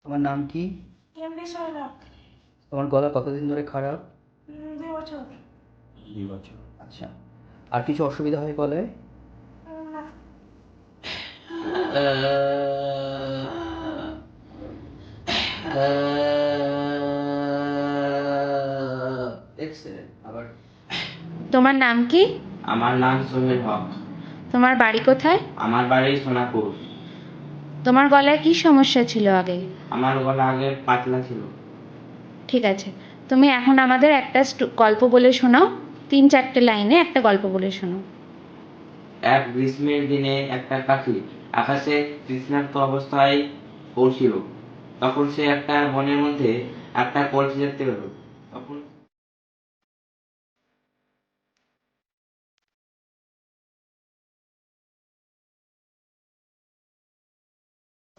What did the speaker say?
তোমার নাম কি? এমডি সৈরভ। তোমার গলা কতদিন ধরে খারাপ? 2 বছর। 2 বছর, আচ্ছা। আর কিছু অসুবিধা হয় গলায়? না। এক্সেলেন্ট। আবার তোমার নাম কি? আমার নাম সোহেল হক। তোমার বাড়ি কোথায়? আমার বাড়ি সোনাপুর। তোমার গলায় কি সমস্যা ছিল আগে? আমার গলা আগে পাতলা ছিল। ঠিক আছে, তুমি এখন আমাদের একটা গল্প বলে শোনাও। 3-4টে লাইনে একটা গল্প বলে শোনাও। এক গ্রীষ্মের দিনে একটা পাখি আকাশে তৃষ্ণার্ত অবস্থায় পড়ছিল। তখন সে একটা বনের মধ্যে একটা কলসি দেখতে পেল। তখন